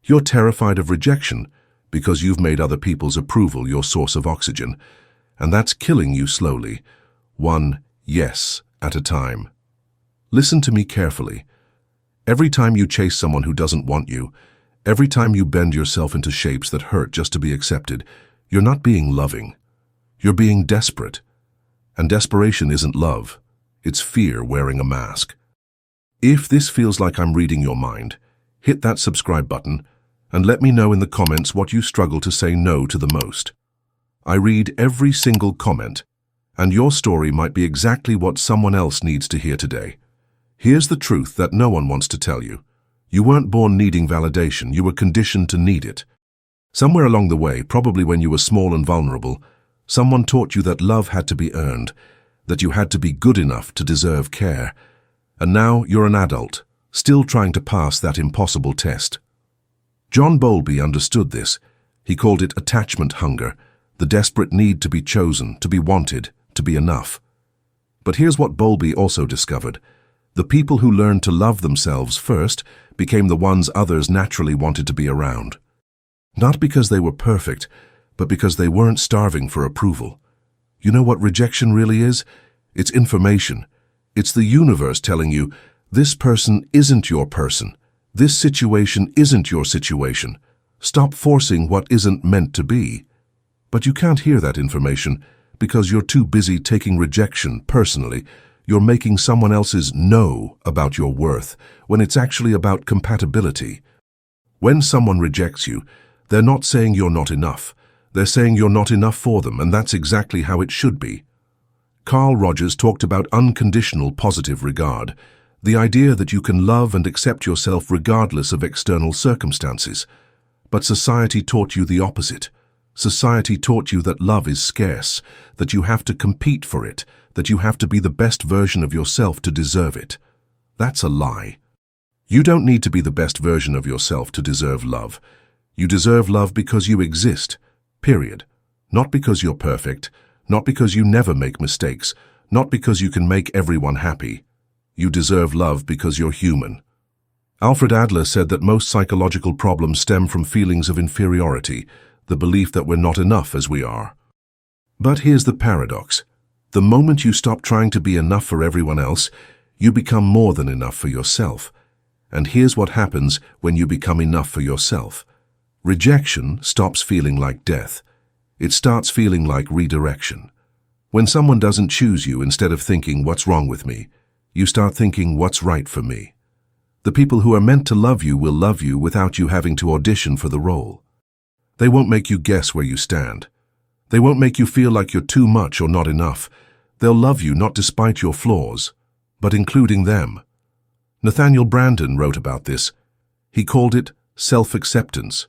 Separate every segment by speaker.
Speaker 1: You're terrified of rejection because you've made other people's approval your source of oxygen, and that's killing you slowly, one yes at a time. Listen to me carefully. Every time you chase someone who doesn't want you, every time you bend yourself into shapes that hurt just to be accepted, you're not being loving. You're being desperate. And desperation isn't love. It's fear wearing a mask. If this feels like I'm reading your mind, hit that subscribe button and let me know in the comments what you struggle to say no to the most. I read every single comment, and your story might be exactly what someone else needs to hear today. Here's the truth that no one wants to tell you. You weren't born needing validation, you were conditioned to need it. Somewhere along the way, probably when you were small and vulnerable, someone taught you that love had to be earned, that you had to be good enough to deserve care. And now you're an adult, still trying to pass that impossible test. John Bowlby understood this. He called it attachment hunger, the desperate need to be chosen, to be wanted, to be enough. But here's what Bowlby also discovered. The people who learned to love themselves first became the ones others naturally wanted to be around. Not because they were perfect, but because they weren't starving for approval. You know what rejection really is? It's information. It's the universe telling you, this person isn't your person. This situation isn't your situation. Stop forcing what isn't meant to be. But you can't hear that information because you're too busy taking rejection personally. You're making someone else's know about your worth when it's actually about compatibility. When someone rejects you, they're not saying you're not enough. They're saying you're not enough for them, and that's exactly how it should be. Carl Rogers talked about unconditional positive regard, the idea that you can love and accept yourself regardless of external circumstances. But society taught you the opposite. Society taught you that love is scarce, that you have to compete for it, that you have to be the best version of yourself to deserve it. That's a lie. You don't need to be the best version of yourself to deserve love. You deserve love because you exist, period. Not because you're perfect, not because you never make mistakes, not because you can make everyone happy. You deserve love because you're human. Alfred Adler said that most psychological problems stem from feelings of inferiority, the belief that we're not enough as we are. But here's the paradox. The moment you stop trying to be enough for everyone else, you become more than enough for yourself. And here's what happens when you become enough for yourself. Rejection stops feeling like death. It starts feeling like redirection. When someone doesn't choose you, instead of thinking, what's wrong with me, you start thinking, what's right for me? The people who are meant to love you will love you without you having to audition for the role. They won't make you guess where you stand. They won't make you feel like you're too much or not enough. They'll love you not despite your flaws, but including them. Nathaniel Branden wrote about this. He called it self-acceptance.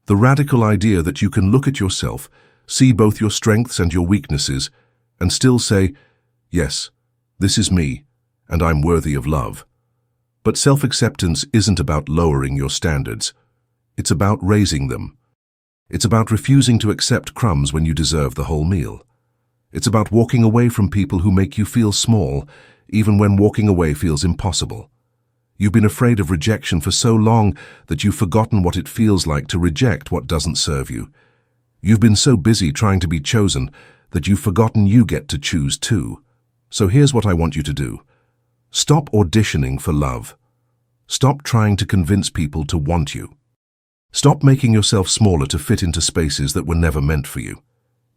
Speaker 1: The radical idea that you can look at yourself, see both your strengths and your weaknesses, and still say, yes, this is me, and I'm worthy of love. But self-acceptance isn't about lowering your standards. It's about raising them. It's about refusing to accept crumbs when you deserve the whole meal. It's about walking away from people who make you feel small, even when walking away feels impossible. You've been afraid of rejection for so long that you've forgotten what it feels like to reject what doesn't serve you. You've been so busy trying to be chosen that you've forgotten you get to choose too. So here's what I want you to do. Stop auditioning for love. Stop trying to convince people to want you. Stop making yourself smaller to fit into spaces that were never meant for you.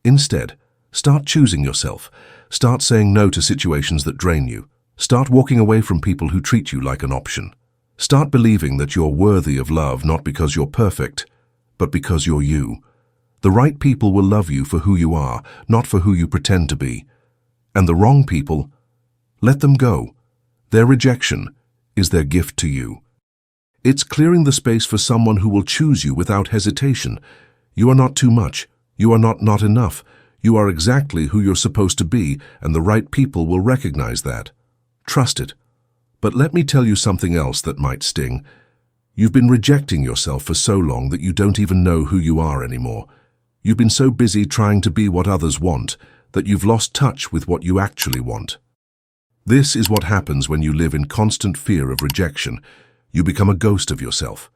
Speaker 1: Instead, start choosing yourself. Start saying no to situations that drain you. Start walking away from people who treat you like an option. Start believing that you're worthy of love not because you're perfect, but because you're you. The right people will love you for who you are, not for who you pretend to be. And the wrong people, let them go. Their rejection is their gift to you. It's clearing the space for someone who will choose you without hesitation. You are not too much. You are not enough. You are exactly who you're supposed to be, and the right people will recognize that. Trust it. But let me tell you something else that might sting. You've been rejecting yourself for so long that you don't even know who you are anymore. You've been so busy trying to be what others want that you've lost touch with what you actually want. This is what happens when you live in constant fear of rejection. You become a ghost of yourself.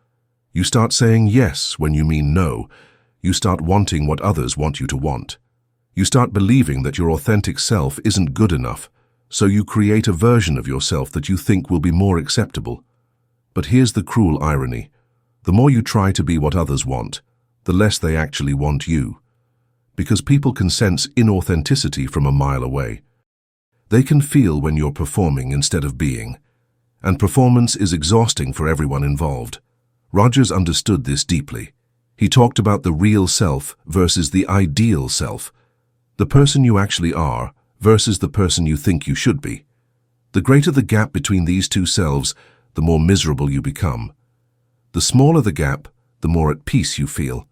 Speaker 1: You start saying yes when you mean no. You start wanting what others want you to want. You start believing that your authentic self isn't good enough, so you create a version of yourself that you think will be more acceptable. But here's the cruel irony. The more you try to be what others want, the less they actually want you. Because people can sense inauthenticity from a mile away. They can feel when you're performing instead of being. And performance is exhausting for everyone involved. Rogers understood this deeply. He talked about the real self versus the ideal self. The person you actually are versus the person you think you should be. The greater the gap between these two selves, the more miserable you become. The smaller the gap, the more at peace you feel.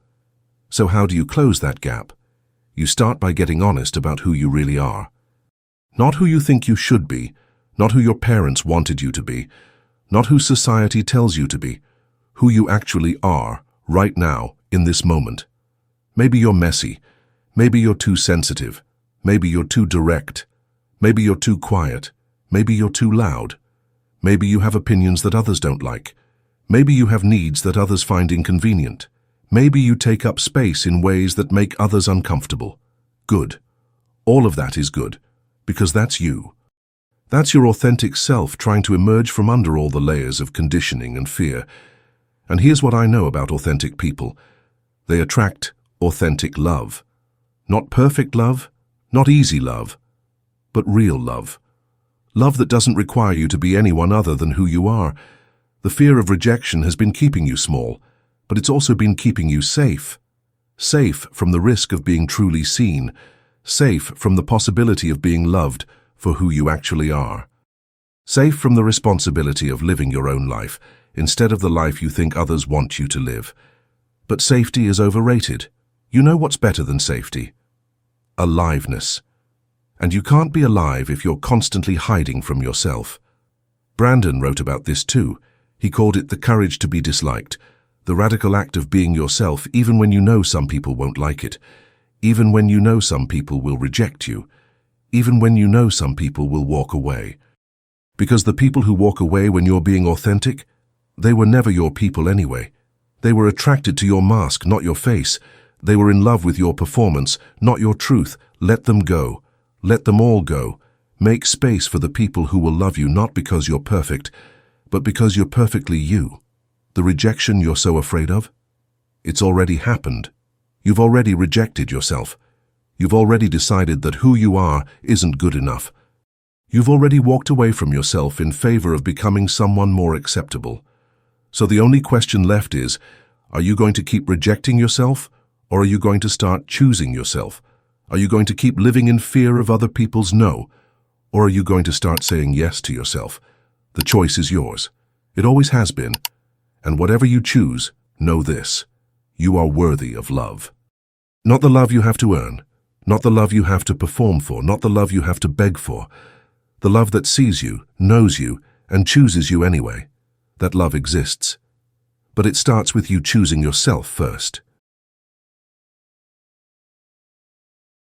Speaker 1: So how do you close that gap? You start by getting honest about who you really are. Not who you think you should be, not who your parents wanted you to be, not who society tells you to be, who you actually are, right now, in this moment. Maybe you're messy, maybe you're too sensitive, maybe you're too direct, maybe you're too quiet, maybe you're too loud, maybe you have opinions that others don't like, maybe you have needs that others find inconvenient, maybe you take up space in ways that make others uncomfortable. Good. All of that is good, because that's you. That's your authentic self trying to emerge from under all the layers of conditioning and fear. And here's what I know about authentic people. They attract authentic love. Not perfect love, not easy love, but real love. Love that doesn't require you to be anyone other than who you are. The fear of rejection has been keeping you small, but it's also been keeping you safe. Safe from the risk of being truly seen. Safe from the possibility of being loved for who you actually are. Safe from the responsibility of living your own life instead of the life you think others want you to live. But safety is overrated. You know what's better than safety? Aliveness. And you can't be alive if you're constantly hiding from yourself. Brandon wrote about this too. He called it the courage to be disliked, the radical act of being yourself even when you know some people won't like it, even when you know some people will reject you, even when you know some people will walk away. Because the people who walk away when you're being authentic, they were never your people anyway. They were attracted to your mask, not your face. They were in love with your performance, not your truth. Let them go. Let them all go. Make space for the people who will love you not because you're perfect, but because you're perfectly you. The rejection you're so afraid of? It's already happened. You've already rejected yourself. You've already decided that who you are isn't good enough. You've already walked away from yourself in favor of becoming someone more acceptable. So the only question left is, are you going to keep rejecting yourself, or are you going to start choosing yourself? Are you going to keep living in fear of other people's no, or are you going to start saying yes to yourself? The choice is yours. It always has been. And whatever you choose, know this: you are worthy of love. Not the love you have to earn, not the love you have to perform for, not the love you have to beg for. The love that sees you, knows you, and chooses you anyway. That love exists. But it starts with you choosing yourself first.